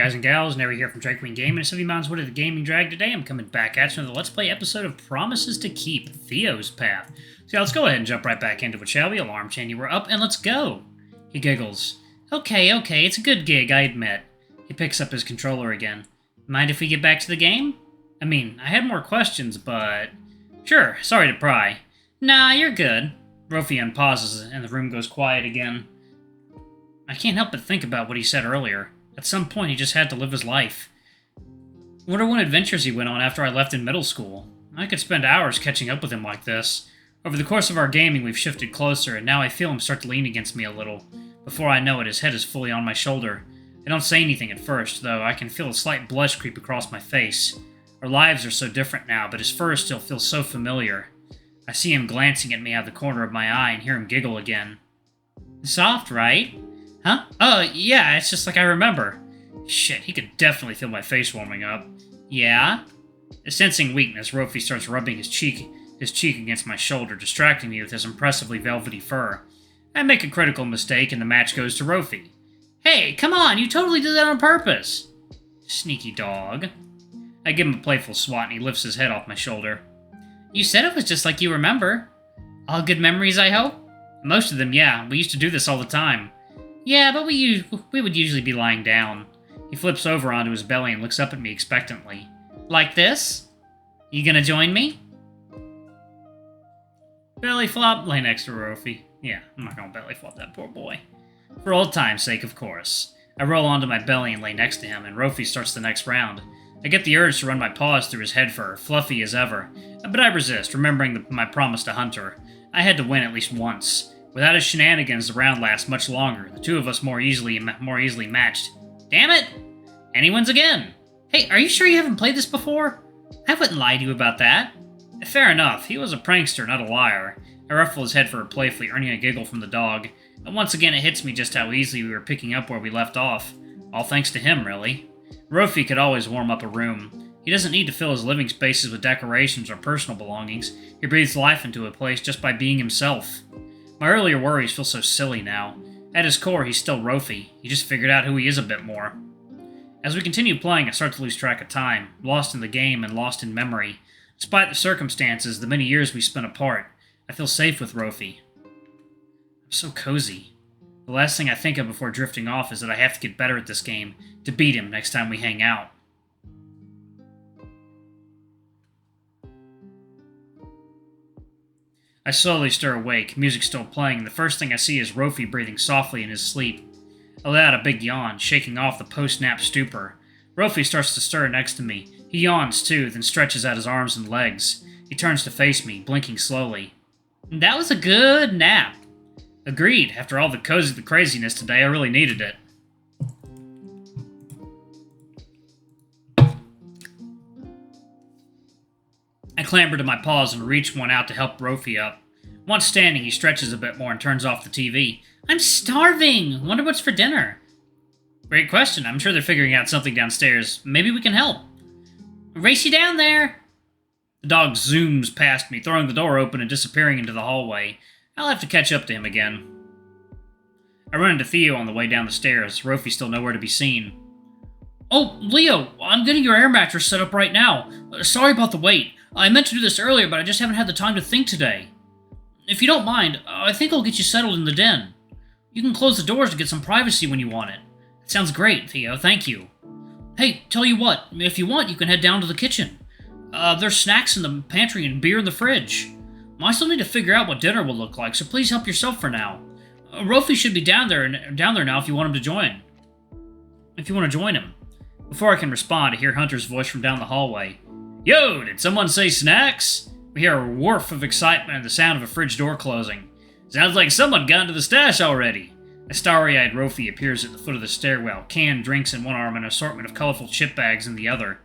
guys and gals? Never here from Drake Queen Gaming. It's 70 Mountains Wood of the Gaming Drag. Today I'm coming back at you with a Let's Play episode of Promises to Keep, Theo's Path. So yeah, let's go ahead and jump right back into it, shall we? Alarm chain, you were up, and let's go. He giggles. Okay, it's a good gig, I admit. He picks up his controller again. Mind if we get back to the game? I mean, I had more questions, but... Sure, sorry to pry. Nah, you're good. Rofi unpauses, and the room goes quiet again. I can't help but think about what he said earlier. At some point, he just had to live his life. What are adventures he went on after I left in middle school? I could spend hours catching up with him like this. Over the course of our gaming, we've shifted closer, and now I feel him start to lean against me a little. Before I know it, his head is fully on my shoulder. I don't say anything at first, though I can feel a slight blush creep across my face. Our lives are so different now, but his fur still feels so familiar. I see him glancing at me out of the corner of my eye and hear him giggle again. Soft, right? Huh? Oh, yeah, it's just like I remember. Shit, he could definitely feel my face warming up. Yeah? Sensing weakness, Rofi starts rubbing his cheek against my shoulder, distracting me with his impressively velvety fur. I make a critical mistake and the match goes to Rofi. Hey, come on, you totally did that on purpose. Sneaky dog. I give him a playful swat and he lifts his head off my shoulder. You said it was just like you remember. All good memories, I hope? Most of them, yeah. We used to do this all the time. Yeah, but we would usually be lying down. He flips over onto his belly and looks up at me expectantly. Like this? You gonna join me? Belly flop, lay next to Rofi. Yeah, I'm not gonna belly flop that poor boy. For old time's sake, of course. I roll onto my belly and lay next to him, and Rofi starts the next round. I get the urge to run my paws through his head fur, fluffy as ever, but I resist, remembering my promise to Hunter. I had to win at least once. Without his shenanigans, the round lasts much longer, the two of us more easily matched. Damn it! Anyone's again! Hey, are you sure you haven't played this before? I wouldn't lie to you about that. Fair enough, he was a prankster, not a liar. I ruffle his head fur playfully, earning a giggle from the dog. And once again it hits me just how easily we were picking up where we left off. All thanks to him, really. Rofi could always warm up a room. He doesn't need to fill his living spaces with decorations or personal belongings. He breathes life into a place just by being himself. My earlier worries feel so silly now. At his core, he's still Rofi. He just figured out who he is a bit more. As we continue playing, I start to lose track of time, lost in the game and lost in memory. Despite the circumstances, the many years we spent apart, I feel safe with Rofi. I'm so cozy. The last thing I think of before drifting off is that I have to get better at this game to beat him next time we hang out. I slowly stir awake, music still playing, and the first thing I see is Rofi breathing softly in his sleep. I let out a big yawn, shaking off the post-nap stupor. Rofi starts to stir next to me. He yawns too, then stretches out his arms and legs. He turns to face me, blinking slowly. That was a good nap. Agreed. After all the craziness today, I really needed it. I clamber to my paws and reach one out to help Rofi up. Once standing, he stretches a bit more and turns off the TV. I'm starving! Wonder what's for dinner? Great question. I'm sure they're figuring out something downstairs. Maybe we can help. Race you down there! The dog zooms past me, throwing the door open and disappearing into the hallway. I'll have to catch up to him again. I run into Theo on the way down the stairs. Rofi's still nowhere to be seen. Oh, Leo, I'm getting your air mattress set up right now. Sorry about the wait. I meant to do this earlier, but I just haven't had the time to think today. If you don't mind, I think I'll get you settled in the den. You can close the doors to get some privacy when you want it. It sounds great, Theo, thank you. Hey, tell you what, if you want, you can head down to the kitchen. There's snacks in the pantry and beer in the fridge. I still need to figure out what dinner will look like, so please help yourself for now. Rofi should be down there now if you want him to join. If you want to join him. Before I can respond, I hear Hunter's voice from down the hallway. Yo, did someone say snacks? We hear a woof of excitement and the sound of a fridge door closing. Sounds like someone got into the stash already. A starry-eyed Rofi appears at the foot of the stairwell, canned drinks in one arm and an assortment of colorful chip bags in the other.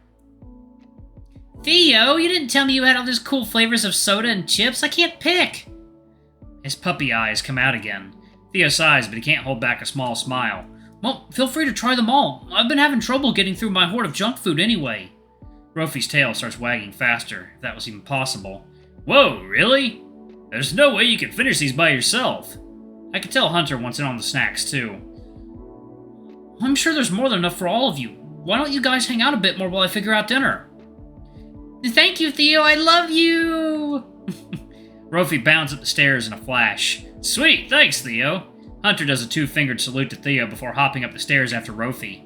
Theo, you didn't tell me you had all these cool flavors of soda and chips. I can't pick. His puppy eyes come out again. Theo sighs, but he can't hold back a small smile. Well, feel free to try them all. I've been having trouble getting through my hoard of junk food anyway. Rofi's tail starts wagging faster, if that was even possible. Whoa, really? There's no way you can finish these by yourself. I could tell Hunter wants in on the snacks, too. I'm sure there's more than enough for all of you. Why don't you guys hang out a bit more while I figure out dinner? Thank you, Theo. I love you. Rofi bounds up the stairs in a flash. Sweet, thanks, Theo. Hunter does a two-fingered salute to Theo before hopping up the stairs after Rofi.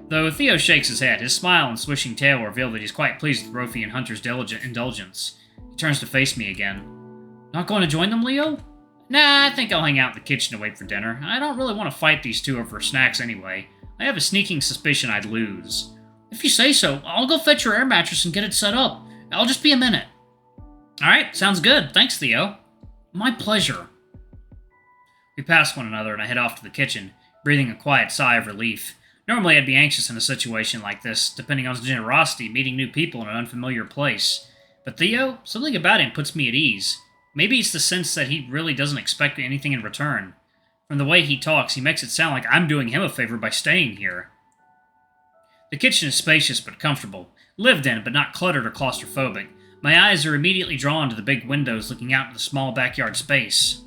Though Theo shakes his head, his smile and swishing tail reveal that he's quite pleased with Rofi and Hunter's diligent indulgence. He turns to face me again. Not going to join them, Leo? Nah, I think I'll hang out in the kitchen to wait for dinner. I don't really want to fight these two over snacks anyway. I have a sneaking suspicion I'd lose. If you say so, I'll go fetch your air mattress and get it set up. I'll just be a minute. Alright, sounds good. Thanks, Theo. My pleasure. We pass one another and I head off to the kitchen, breathing a quiet sigh of relief. Normally I'd be anxious in a situation like this, depending on his generosity, meeting new people in an unfamiliar place. But Theo, something about him puts me at ease. Maybe it's the sense that he really doesn't expect anything in return. From the way he talks, he makes it sound like I'm doing him a favor by staying here. The kitchen is spacious but comfortable, lived in but not cluttered or claustrophobic. My eyes are immediately drawn to the big windows looking out into the small backyard space.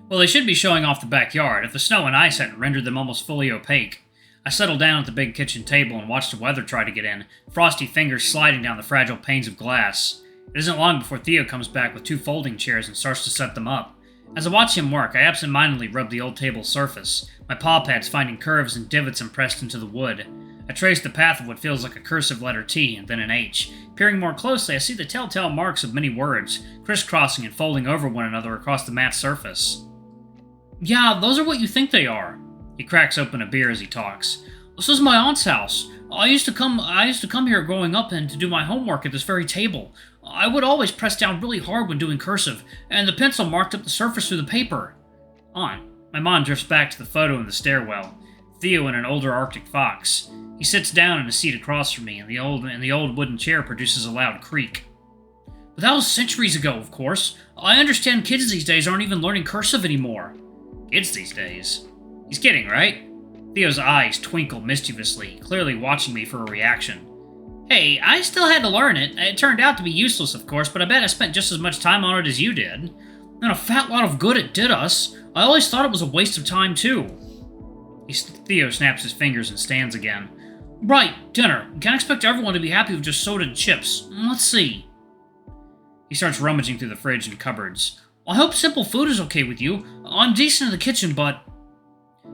Well, they should be showing off the backyard if the snow and ice hadn't rendered them almost fully opaque. I settle down at the big kitchen table and watch the weather try to get in, frosty fingers sliding down the fragile panes of glass. It isn't long before Theo comes back with two folding chairs and starts to set them up. As I watch him work, I absentmindedly rub the old table's surface, my paw pads finding curves and divots impressed into the wood. I trace the path of what feels like a cursive letter T and then an H. Peering more closely, I see the telltale marks of many words, crisscrossing and folding over one another across the matte surface. Yeah, those are what you think they are. He cracks open a beer as he talks. This is my aunt's house. I used to come here growing up and to do my homework at this very table. I would always press down really hard when doing cursive, and the pencil marked up the surface through the paper. On. My mind drifts back to the photo in the stairwell. Theo in an older Arctic fox. He sits down in a seat across from me, and the old wooden chair produces a loud creak. But that was centuries ago, of course. I understand kids these days aren't even learning cursive anymore. Kids these days? He's kidding, right? Theo's eyes twinkle mischievously, clearly watching me for a reaction. Hey, I still had to learn it. It turned out to be useless, of course, but I bet I spent just as much time on it as you did. And a fat lot of good it did us. I always thought it was a waste of time, too. Theo snaps his fingers and stands again. Right, dinner. Can't expect everyone to be happy with just soda and chips. Let's see. He starts rummaging through the fridge and cupboards. I hope simple food is okay with you. I'm decent in the kitchen, but...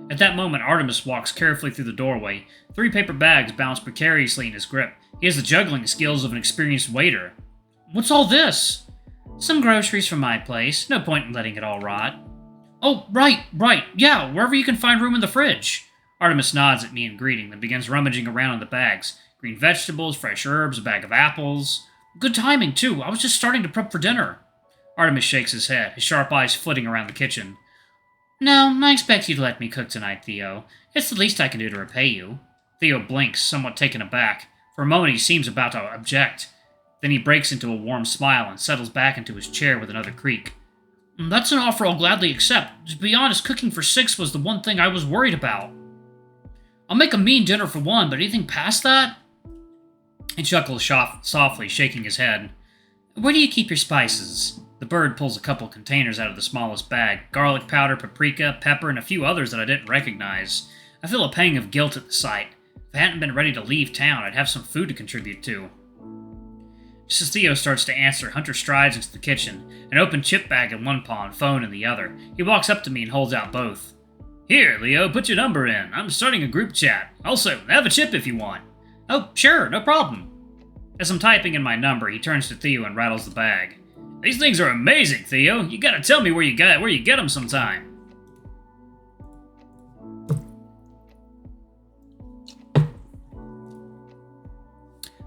At that moment, Artemis walks carefully through the doorway. 3 paper bags bounce precariously in his grip. He has the juggling skills of an experienced waiter. What's all this? Some groceries from my place. No point in letting it all rot. Oh, right. Yeah, wherever you can find room in the fridge. Artemis nods at me in greeting, then begins rummaging around in the bags. Green vegetables, fresh herbs, a bag of apples. Good timing, too. I was just starting to prep for dinner. Artemis shakes his head, his sharp eyes flitting around the kitchen. No, I expect you to let me cook tonight, Theo. It's the least I can do to repay you. Theo blinks, somewhat taken aback. For a moment he seems about to object. Then he breaks into a warm smile and settles back into his chair with another creak. That's an offer I'll gladly accept. To be honest, cooking for 6 was the one thing I was worried about. I'll make a mean dinner for one, but anything past that? He chuckles softly, shaking his head. Where do you keep your spices? The bird pulls a couple containers out of the smallest bag. Garlic powder, paprika, pepper, and a few others that I didn't recognize. I feel a pang of guilt at the sight. If I hadn't been ready to leave town, I'd have some food to contribute to. Just as Theo starts to answer, Hunter strides into the kitchen, an open chip bag in one paw and phone in the other. He walks up to me and holds out both. Here, Leo, put your number in. I'm starting a group chat. Also, have a chip if you want. Oh, sure, no problem. As I'm typing in my number, he turns to Theo and rattles the bag. These things are amazing, Theo. You gotta tell me where you get them sometime.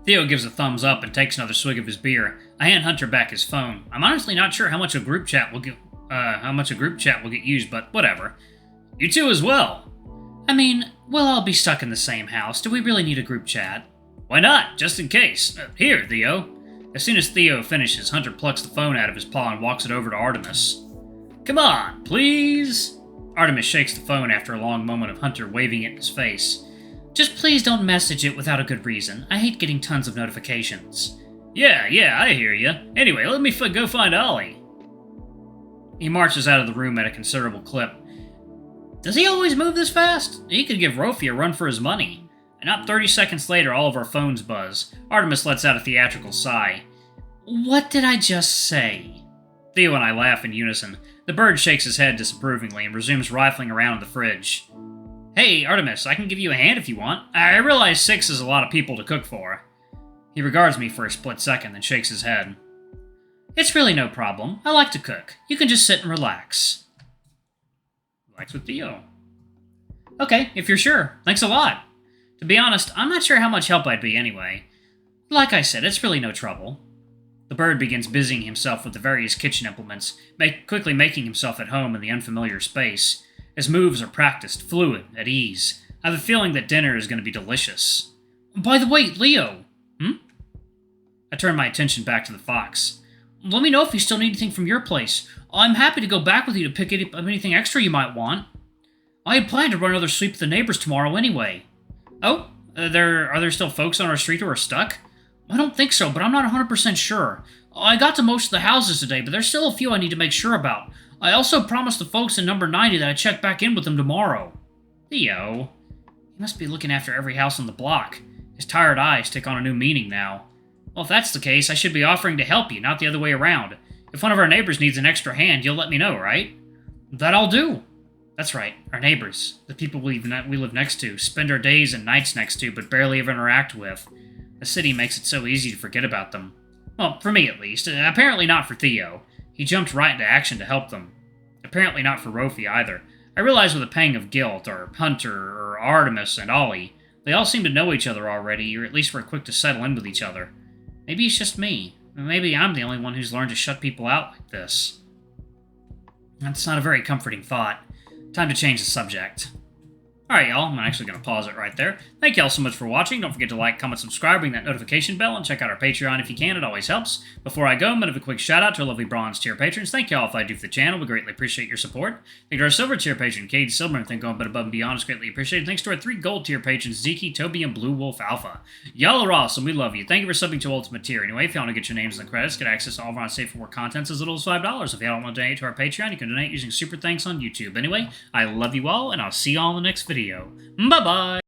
Theo gives a thumbs up and takes another swig of his beer. I hand Hunter back his phone. I'm honestly not sure how much a group chat will get used, but whatever. You too as well. I mean, we'll all be stuck in the same house. Do we really need a group chat? Why not? Just in case. Here, Theo. As soon as Theo finishes, Hunter plucks the phone out of his paw and walks it over to Artemis. Come on, please. Artemis shakes the phone after a long moment of Hunter waving it in his face. Just please don't message it without a good reason. I hate getting tons of notifications. Yeah, I hear ya. Anyway, let me go find Ollie. He marches out of the room at a considerable clip. Does he always move this fast? He could give Rofi a run for his money. And not 30 seconds later, all of our phones buzz. Artemis lets out a theatrical sigh. What did I just say? Theo and I laugh in unison. The bird shakes his head disapprovingly and resumes rifling around in the fridge. Hey, Artemis, I can give you a hand if you want. I realize 6 is a lot of people to cook for. He regards me for a split second, then shakes his head. It's really no problem. I like to cook. You can just sit and relax. Relax with Theo. Okay, if you're sure. Thanks a lot. To be honest, I'm not sure how much help I'd be anyway. Like I said, it's really no trouble. The bird begins busying himself with the various kitchen implements, quickly making himself at home in the unfamiliar space. His moves are practiced, fluid, at ease. I have a feeling that dinner is going to be delicious. By the way, Leo. I turn my attention back to the fox. Let me know if you still need anything from your place. I'm happy to go back with you to pick up anything extra you might want. I had planned to run another sweep with the neighbors tomorrow anyway. Oh, are there still folks on our street who are stuck? I don't think so, but I'm not 100% sure. I got to most of the houses today, but there's still a few I need to make sure about. I also promised the folks in number 90 that I'd check back in with them tomorrow. Theo. He must be looking after every house on the block. His tired eyes take on a new meaning now. Well, if that's the case, I should be offering to help you, not the other way around. If one of our neighbors needs an extra hand, you'll let me know, right? That I'll do. That's right, our neighbors, the people we live next to, spend our days and nights next to, but barely ever interact with. The city makes it so easy to forget about them. Well, for me at least. Apparently not for Theo. He jumped right into action to help them. Apparently not for Rofi either. I realize with a pang of guilt, or Hunter, or Artemis and Ollie, they all seem to know each other already, or at least were quick to settle in with each other. Maybe it's just me. Maybe I'm the only one who's learned to shut people out like this. That's not a very comforting thought. Time to change the subject. Alright, y'all, I'm actually going to pause it right there. Thank y'all so much for watching. Don't forget to like, comment, subscribe, ring that notification bell, and check out our Patreon if you can. It always helps. Before I go, I'm going to give a quick shout out to our lovely bronze tier patrons. Thank y'all if I do for the channel. We greatly appreciate your support. Thank you to our silver tier patron, Cade Silver, and thank you going a bit above and beyond. It's greatly appreciated. Thanks to our 3 gold tier patrons, Zeke, Toby, and Blue Wolf Alpha. Y'all are awesome. We love you. Thank you for subbing to Ultimate Tier. Anyway, if you want to get your names in the credits, get access to all of our safe for work contents as little as $5. If you don't want to donate to our Patreon, you can donate using Super Thanks on YouTube. Anyway, I love you all, and I'll see y'all in the next video. Bye-bye!